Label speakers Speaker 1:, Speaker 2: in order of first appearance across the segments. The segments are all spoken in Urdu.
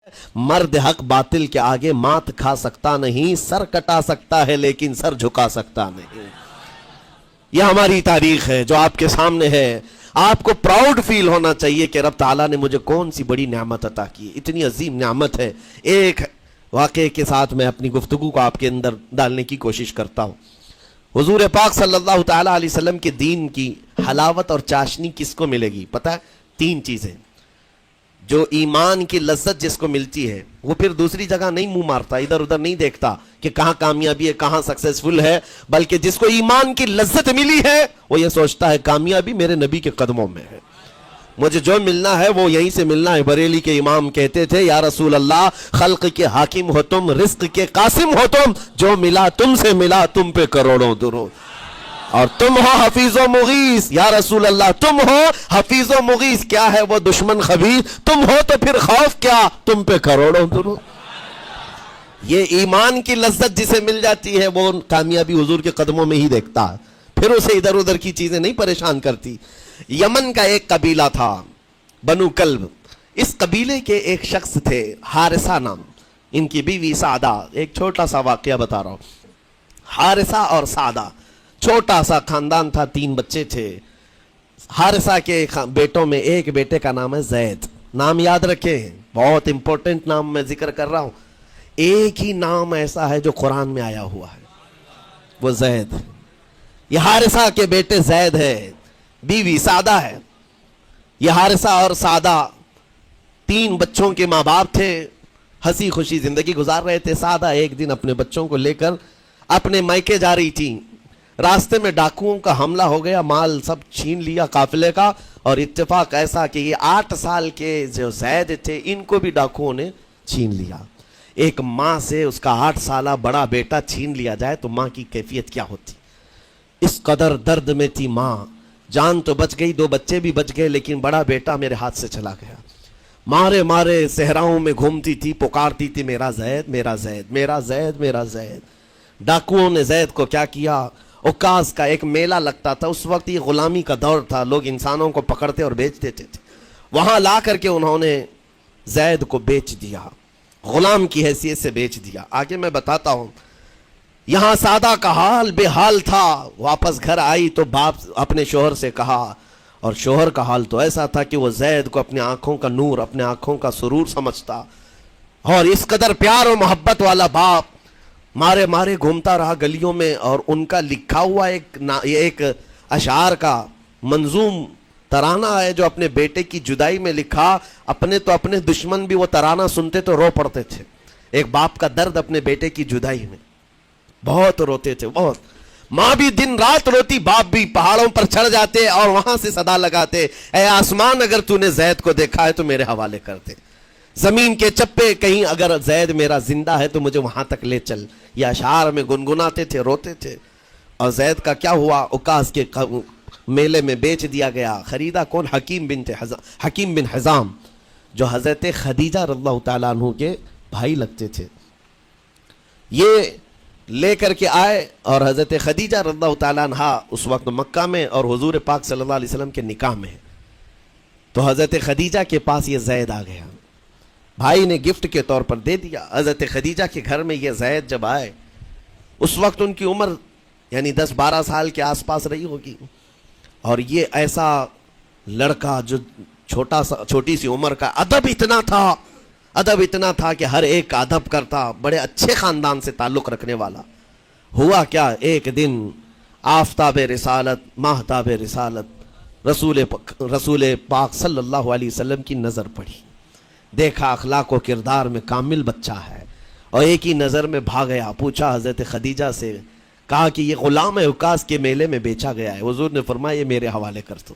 Speaker 1: مرد حق باطل کے آگے مات کھا سکتا نہیں، سر کٹا سکتا ہے لیکن سر جھکا سکتا نہیں۔ یہ ہماری تاریخ ہے جو آپ کے سامنے ہے۔ آپ کو پراؤڈ فیل ہونا چاہیے کہ رب تعالیٰ نے مجھے کون سی بڑی نعمت عطا کی، اتنی عظیم نعمت ہے۔ ایک واقعے کے ساتھ میں اپنی گفتگو کو آپ کے اندر ڈالنے کی کوشش کرتا ہوں۔ حضور پاک صلی اللہ تعالیٰ علیہ وسلم کے دین کی حلاوت اور چاشنی کس کو ملے گی پتہ ہے؟ تین چیزیں۔ جو ایمان کی لذت جس کو ملتی ہے وہ پھر دوسری جگہ نہیں منہ مارتا، ادھر ادھر نہیں دیکھتا کہ کہاں کامیابی ہے، کہاں سکسیسفل ہے، بلکہ جس کو ایمان کی لذت ملی ہے وہ یہ سوچتا ہے کامیابی میرے نبی کے قدموں میں ہے، مجھے جو ملنا ہے وہ یہیں سے ملنا ہے۔ بریلی کے امام کہتے تھے یا رسول اللہ خلق کے حاکم ہو تم، رزق کے قاسم ہو تم، جو ملا تم سے ملا تم پہ کروڑوں درود، اور تم ہو حفیظ و مغیث یا رسول اللہ، تم ہو حفیظ و مغیث، کیا ہے وہ دشمن خبیث، تم ہو تو پھر خوف کیا، تم پہ کروڑوں درود۔ یہ ایمان کی لذت جسے مل جاتی ہے وہ کامیابی حضور کے قدموں میں ہی دیکھتا ہے، پھر اسے ادھر ادھر کی چیزیں نہیں پریشان کرتی۔ یمن کا ایک قبیلہ تھا بنو کلب، اس قبیلے کے ایک شخص تھے حارثہ نام، ان کی بیوی سعدہ۔ ایک چھوٹا سا واقعہ بتا رہا ہوں۔ حارثہ اور سعدہ چھوٹا سا خاندان تھا، 3 بچے تھے۔ حارثہ کے بیٹوں میں ایک بیٹے کا نام ہے زید، نام یاد رکھیں، بہت امپورٹنٹ نام میں ذکر کر رہا ہوں۔ ایک ہی نام ایسا ہے جو قرآن میں آیا ہوا ہے، وہ زید۔ یہ حارثہ کے بیٹے زید ہے، بیوی سعدہ ہے۔ یہ حارثہ اور سعدہ 3 بچوں کے ماں باپ تھے، ہنسی خوشی زندگی گزار رہے تھے۔ سعدہ ایک دن اپنے بچوں کو لے کر اپنے میکے جا رہی تھی، راستے میں ڈاکوؤں کا حملہ ہو گیا، مال سب چھین لیا قافلے کا، اور اتفاق ایسا کہ یہ 8 سال کے جو زید تھے ان کو بھی ڈاکوؤں نے چھین لیا۔ ایک ماں سے اس کا 8 سالہ بڑا بیٹا چھین لیا جائے تو ماں کی کیفیت کیا ہوتی؟ اس قدر درد میں تھی ماں، جان تو بچ گئی، 2 بچے بھی بچ گئے، لیکن بڑا بیٹا میرے ہاتھ سے چلا گیا۔ مارے مارے صحراؤں میں گھومتی تھی، پکارتی تھی میرا زید میرا زید میرا زید میرا زید۔ ڈاکوؤں نے زید کو کیا کیا؟ عکاظ کا ایک میلہ لگتا تھا، اس وقت یہ غلامی کا دور تھا، لوگ انسانوں کو پکڑتے اور بیچ دیتے تھے، وہاں لا کر کے انہوں نے زید کو بیچ دیا، غلام کی حیثیت سے بیچ دیا۔ آگے میں بتاتا ہوں۔ یہاں سعدہ کا حال بے حال تھا، واپس گھر آئی تو باپ اپنے شوہر سے کہا، اور شوہر کا حال تو ایسا تھا کہ وہ زید کو اپنے آنکھوں کا نور، اپنے آنکھوں کا سرور سمجھتا، اور اس قدر پیار و محبت والا باپ مارے مارے گھومتا رہا گلیوں میں، اور ان کا لکھا ہوا ایک اشعار کا منظوم ترانہ ہے جو اپنے بیٹے کی جدائی میں لکھا۔ اپنے تو اپنے دشمن بھی وہ ترانہ سنتے تو رو پڑتے تھے، ایک باپ کا درد اپنے بیٹے کی جدائی میں، بہت روتے تھے، بہت۔ ماں بھی دن رات روتی، باپ بھی پہاڑوں پر چڑھ جاتے اور وہاں سے صدا لگاتے، اے آسمان اگر تو نے زید کو دیکھا ہے تو میرے حوالے کر دے، زمین کے چپے کہیں اگر زید میرا زندہ ہے تو مجھے وہاں تک لے چل۔ یہ اشعار میں گنگناتے تھے، روتے تھے۔ اور زید کا کیا ہوا؟ عکاظ کے میلے میں بیچ دیا گیا۔ خریدا کون؟ حکیم بن حزام، جو حضرت خدیجہ رضی اللہ تعالیٰ عنہ کے بھائی لگتے تھے۔ یہ لے کر کے آئے، اور حضرت خدیجہ رضی اللہ تعالیٰ عنہ اس وقت مکہ میں اور حضور پاک صلی اللہ علیہ وسلم کے نکاح میں ہے، تو حضرت خدیجہ کے پاس یہ زید آ گیا، بھائی نے گفٹ کے طور پر دے دیا۔ حضرت خدیجہ کے گھر میں یہ زید جب آئے، اس وقت ان کی عمر یعنی 10-12 سال کے آس پاس رہی ہوگی، اور یہ ایسا لڑکا جو چھوٹی سی عمر کا، ادب اتنا تھا کہ ہر ایک کا ادب کرتا، بڑے اچھے خاندان سے تعلق رکھنے والا۔ ہوا کیا؟ ایک دن آفتاب رسالت، ماہتاب رسالت رسول پاک صلی اللہ علیہ وسلم کی نظر پڑی، دیکھا اخلاق و کردار میں کامل بچہ ہے، اور ایک ہی نظر میں بھاگ گیا۔ پوچھا حضرت خدیجہ سے، کہا کہ یہ غلام عکاظ کے میلے میں بیچا گیا ہے۔ حضور نے فرمایا یہ میرے حوالے کر دو،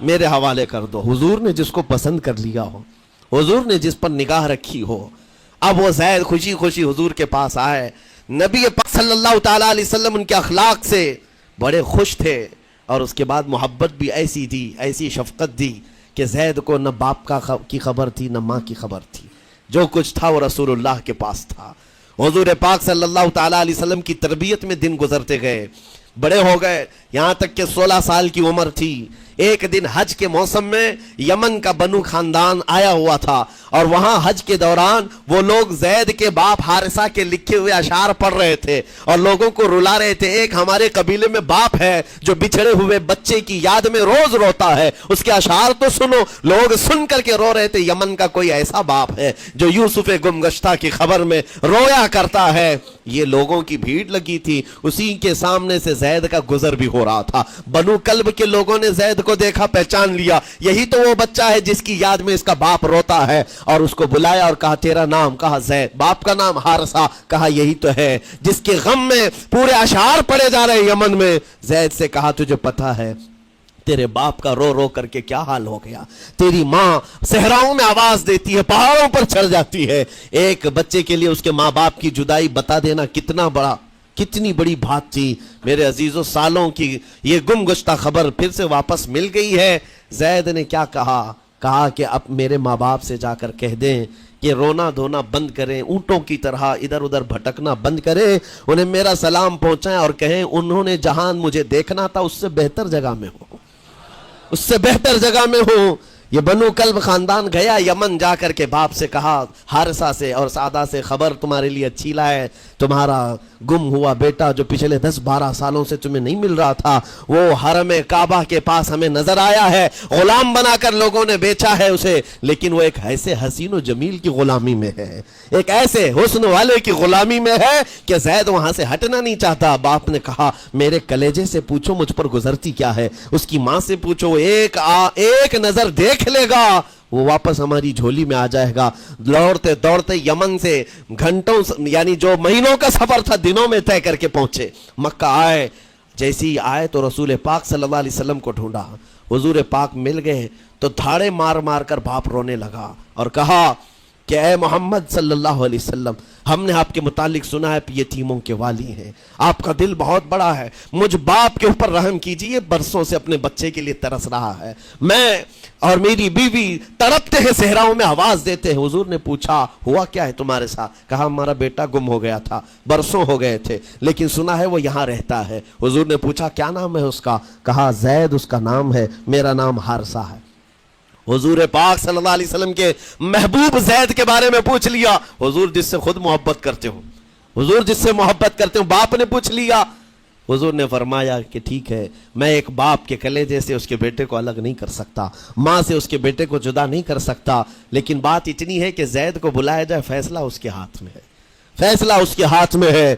Speaker 1: میرے حوالے کر دو۔ حضور نے جس کو پسند کر لیا ہو، حضور نے جس پر نگاہ رکھی ہو، اب وہ زید خوشی خوشی حضور کے پاس آئے۔ نبی پاک صلی اللہ تعالیٰ علیہ وسلم ان کے اخلاق سے بڑے خوش تھے، اور اس کے بعد محبت بھی ایسی دی، ایسی شفقت دی کہ زید کو نہ باپ کی خبر تھی نہ ماں کی خبر تھی، جو کچھ تھا وہ رسول اللہ کے پاس تھا۔ حضور پاک صلی اللہ تعالیٰ علیہ وسلم کی تربیت میں دن گزرتے گئے، بڑے ہو گئے، یہاں تک کہ 16 سال کی عمر تھی، ایک دن حج کے موسم میں یمن کا بنو خاندان آیا ہوا تھا اور وہاں حج کے دوران وہ لوگ زید کے باپ حارثہ کے لکھے ہوئے اشعار پڑھ رہے تھے اور لوگوں کو رلا رہے تھے. ایک ہمارے قبیلے میں باپ ہے جو بچھڑے ہوئے بچے کی یاد میں روز روتا ہے, اس کے اشعار تو سنو. لوگ سن کر کے رو رہے تھے, یمن کا کوئی ایسا باپ ہے جو یوسف گمگشتہ کی خبر میں رویا کرتا ہے. یہ لوگوں کی بھیڑ لگی تھی, اسی کے سامنے سے زید کا گزر بھی ہو رہا تھا. بنو کلب کے لوگوں نے زید کو دیکھا, پہچان لیا, یہی تو وہ بچہ ہے جس کی یاد میں اس کا باپ روتا ہے, اور اس کو بلایا اور کہا تیرا نام؟ کہا زید. باپ کا نام حارثہ. کہا یہی تو ہے جس کے غم میں پورے اشعار پڑے جا رہے یمن میں. زید سے کہا تجھے پتا ہے تیرے باپ کا رو رو کر کے کیا حال ہو گیا؟ تیری ماں صحراؤں میں آواز دیتی ہے, پہاڑوں پر چڑھ جاتی ہے. ایک بچے کے لیے اس کے ماں باپ کی جدائی بتا دینا کتنی بڑی بات تھی. میرے عزیزوں, سالوں کی یہ گم گشتہ خبر پھر سے واپس مل گئی ہے. زید نے کیا کہا کہ اب میرے ماں باپ سے جا کر کہہ دیں کہ رونا دھونا بند کریں, اونٹوں کی طرح ادھر ادھر بھٹکنا بند کریں, انہیں میرا سلام پہنچائیں اور کہیں انہوں نے جہاں مجھے دیکھنا تھا اس سے بہتر جگہ میں ہو, اس سے بہتر جگہ میں ہوں. یہ بنو کلب خاندان گیا یمن, جا کر کے باپ سے کہا, حارثہ سے اور سعدہ سے, خبر تمہارے لیے اچھی لائے, تمہارا گم ہوا بیٹا جو پچھلے 10-12 سالوں سے تمہیں نہیں مل رہا تھا وہ حرم کعبہ کے پاس ہمیں نظر آیا ہے. غلام بنا کر لوگوں نے بیچا ہے اسے, لیکن وہ ایک ایسے حسین و جمیل کی غلامی میں ہے, ایک ایسے حسن والے کی غلامی میں ہے کہ زید وہاں سے ہٹنا نہیں چاہتا. باپ نے کہا میرے کلیجے سے پوچھو مجھ پر گزرتی کیا ہے, اس کی ماں سے پوچھو, ایک نظر دیکھ لے گا وہ واپس ہماری جھولی میں آ جائے گا. دوڑتے دوڑتے یمن سے گھنٹوں یعنی جو مہینوں کا سفر تھا دنوں میں طے کر کے پہنچے. مکہ آئے, جیسی آئے تو رسول پاک صلی اللہ علیہ وسلم کو ڈھونڈا. حضور پاک مل گئے تو دھاڑے مار مار کر باپ رونے لگا اور کہا کہ اے محمد صلی اللہ علیہ وسلم, ہم نے آپ کے متعلق سنا ہے یتیموں کے والی ہیں, آپ کا دل بہت بڑا ہے, مجھ باپ کے اوپر رحم کیجئے, برسوں سے اپنے بچے کے لیے ترس رہا ہے, میں اور میری بیوی تڑپتے ہیں, صحراؤں میں آواز دیتے ہیں. حضور نے پوچھا ہوا کیا ہے تمہارے ساتھ؟ کہا ہمارا بیٹا گم ہو گیا تھا, برسوں ہو گئے تھے, لیکن سنا ہے وہ یہاں رہتا ہے. حضور نے پوچھا کیا نام ہے اس کا؟ کہا زید اس کا نام ہے, میرا نام حارثہ ہے. حضور پاک صلی اللہ علیہ وسلم کے محبوب زید کے بارے میں پوچھ لیا. حضور جس سے خود محبت کرتے ہو, حضور جس سے محبت کرتے ہو, باپ نے پوچھ لیا. حضور نے فرمایا کہ ٹھیک ہے, میں ایک باپ کے کلیجے سے اس کے بیٹے کو الگ نہیں کر سکتا, ماں سے اس کے بیٹے کو جدا نہیں کر سکتا, لیکن بات اتنی ہے کہ زید کو بلایا جائے, فیصلہ اس کے ہاتھ میں ہے, فیصلہ اس کے ہاتھ میں ہے.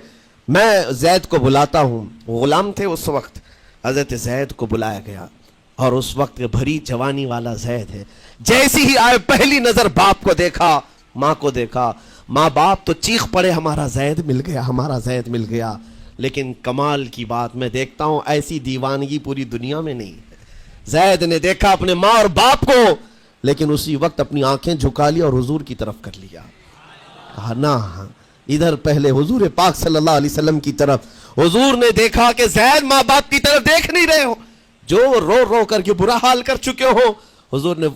Speaker 1: میں زید کو بلاتا ہوں. غلام تھے اس وقت, حضرت زید کو بلایا گیا اور اس وقت بھری جوانی والا زید ہے. جیسی ہی آئے پہلی نظر باپ کو دیکھا, ماں کو دیکھا, ماں باپ تو چیخ پڑے ہمارا زید مل گیا, ہمارا زید مل گیا. لیکن کمال کی بات میں دیکھتا ہوں ایسی دیوانگی پوری دنیا میں نہیں ہے. زید نے دیکھا اپنے ماں اور باپ کو, لیکن اسی وقت اپنی آنکھیں جھکا لی اور حضور کی طرف کر لیا. کہا نہ, ادھر پہلے حضور پاک صلی اللہ علیہ وسلم کی طرف. حضور نے دیکھا کہ زید ماں باپ کی طرف دیکھ نہیں رہے ہو, جو رو رو کر کے برا حال کر چکے ہو. حضور نے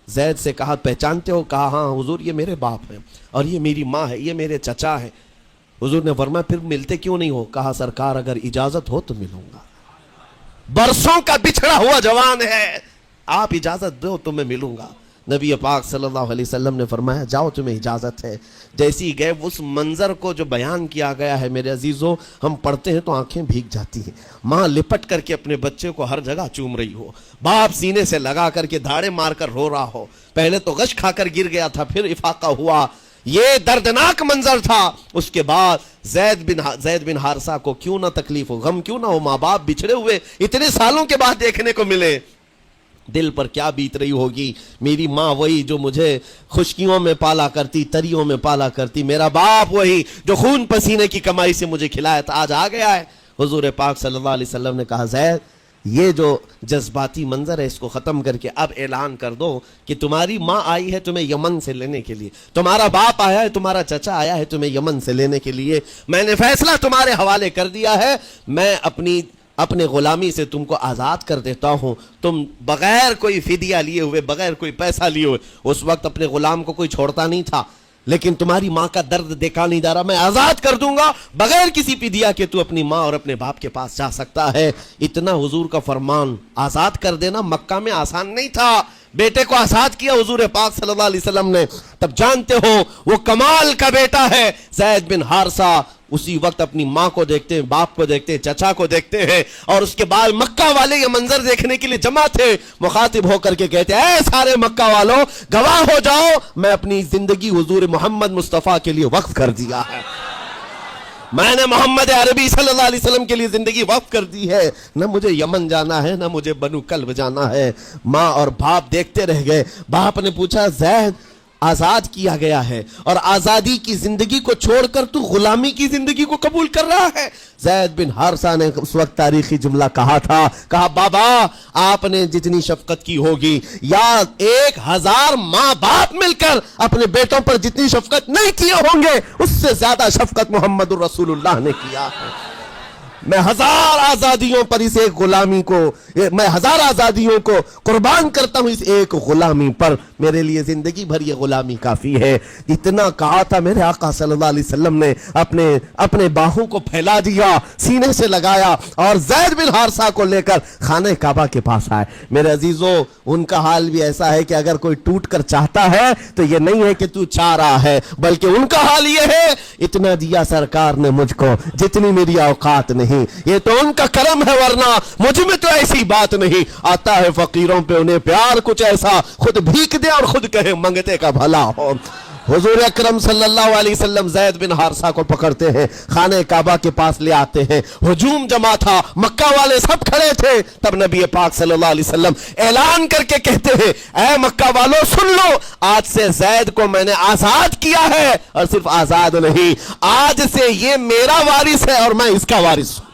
Speaker 1: زید سے کہا پہچانتے ہو؟ کہا ہاں حضور, یہ میرے باپ ہیں اور یہ میری ماں ہے, یہ میرے چچا ہے. حضور نے فرمایا پھر ملتے کیوں نہیں ہو؟ کہا سرکار اگر اجازت ہو تو ملوں گا, برسوں کا بچھڑا ہوا جوان ہے, آپ اجازت دو تو میں ملوں گا. نبی پاک صلی اللہ علیہ وسلم نے فرمایا جاؤ تمہیں اجازت ہے. جیسی گئے اس منظر کو جو بیان کیا گیا ہے میرے عزیزوں, ہم پڑھتے ہیں تو آنکھیں بھیگ جاتی ہیں. ماں لپٹ کر کے اپنے بچے کو ہر جگہ چوم رہی ہو, باپ سینے سے لگا کر کے دھاڑے مار کر رو رہا ہو. پہلے تو غش کھا کر گر گیا تھا, پھر افاقہ ہوا. یہ دردناک منظر تھا. اس کے بعد زید بن حارثہ کو کیوں نہ تکلیف ہو, غم کیوں نہ ہو, ماں باپ بچھڑے ہوئے اتنے سالوں کے بعد دیکھنے کو ملے, دل پر کیا بیت رہی ہوگی. میری ماں وہی جو مجھے خشکیوں میں پالا کرتی, تریوں میں پالا کرتی, میرا باپ وہی جو خون پسینے کی کمائی سے مجھے کھلایا تھا, آج آ گیا ہے. حضور پاک صلی اللہ علیہ وسلم نے کہا زید یہ جو جذباتی منظر ہے اس کو ختم کر کے اب اعلان کر دو کہ تمہاری ماں آئی ہے تمہیں یمن سے لینے کے لیے, تمہارا باپ آیا ہے, تمہارا چچا آیا ہے تمہیں یمن سے لینے کے لیے, میں نے فیصلہ تمہارے حوالے کر دیا ہے, میں اپنے غلامی سے تم کو آزاد کر دیتا ہوں, تم بغیر کوئی فدیہ لیے ہوئے, بغیر کوئی پیسہ لیے ہوئے. اس وقت اپنے غلام کو کوئی چھوڑتا نہیں تھا, لیکن تمہاری ماں کا درد دیکھا نہیں جا رہا، میں آزاد کر دوں گا بغیر کسی فدیہ کے، تو اپنی ماں اور اپنے باپ کے پاس جا سکتا ہے۔ اتنا حضور کا فرمان، آزاد کر دینا مکہ میں آسان نہیں تھا۔ بیٹے کو آزاد کیا حضور پاک صلی اللہ علیہ وسلم نے، تب جانتے ہو وہ کمال کا بیٹا ہے زید بن حارثہ۔ اسی وقت اپنی ماں کو دیکھتے ہیں، باپ کو دیکھتے ہیں، چچا کو دیکھتے ہیں، اور اس کے بعد مکہ والے یہ منظر دیکھنے کے لیے جمع تھے۔ مخاطب ہو کر کے کہتے ہیں اے سارے مکہ والوں، گواہ ہو جاؤ میں اپنی زندگی حضور محمد مصطفیٰ کے لیے وقف کر دیا ہے، میں نے محمد عربی صلی اللہ علیہ وسلم کے لیے زندگی وقف کر دی ہے۔ نہ مجھے یمن جانا ہے، نہ مجھے بنو کلب جانا ہے۔ ماں اور باپ دیکھتے رہ گئے۔ باپ نے پوچھا زید آزاد کیا گیا ہے اور آزادی کی زندگی کو چھوڑ کر تو غلامی کی زندگی کو قبول کر رہا ہے؟ زید بن حارثہ نے اس وقت تاریخی جملہ کہا تھا، کہا بابا آپ نے جتنی شفقت کی ہوگی یا 1000 ماں باپ مل کر اپنے بیٹوں پر جتنی شفقت نہیں کیے ہوں گے، اس سے زیادہ شفقت محمد الرسول اللہ نے کیا ہے۔ میں 1000 آزادیوں پر اس ایک غلامی کو، میں 1000 آزادیوں کو قربان کرتا ہوں اس ایک غلامی پر، میرے لیے زندگی بھر یہ غلامی کافی ہے۔ اتنا کہا تھا میرے آقا صلی اللہ علیہ وسلم نے اپنے باہوں کو پھیلا دیا، سینے سے لگایا اور زید بن حارثہ کو لے کر خانہ کعبہ کے پاس آئے۔ میرے عزیزو ان کا حال بھی ایسا ہے کہ اگر کوئی ٹوٹ کر چاہتا ہے تو یہ نہیں ہے کہ تو چاہ رہا ہے، بلکہ ان کا حال یہ ہے اتنا دیا سرکار نے مجھ کو جتنی میری اوقات نہیں، یہ تو ان کا کرم ہے، ورنہ مجھ میں تو ایسی بات نہیں۔ آتا ہے فقیروں پہ انہیں پیار کچھ ایسا، خود بھیک دے اور خود کہے منگتے کا بھلا ہو۔ حضور اکرم صلی اللہ علیہ وسلم زید بن حارثہ کو پکڑتے ہیں، خانہ کعبہ کے پاس لے آتے ہیں۔ ہجوم جمع تھا، مکہ والے سب کھڑے تھے۔ تب نبی پاک صلی اللہ علیہ وسلم اعلان کر کے کہتے ہیں اے مکہ والوں سن لو، آج سے زید کو میں نے آزاد کیا ہے، اور صرف آزاد نہیں، آج سے یہ میرا وارث ہے اور میں اس کا وارث ہوں۔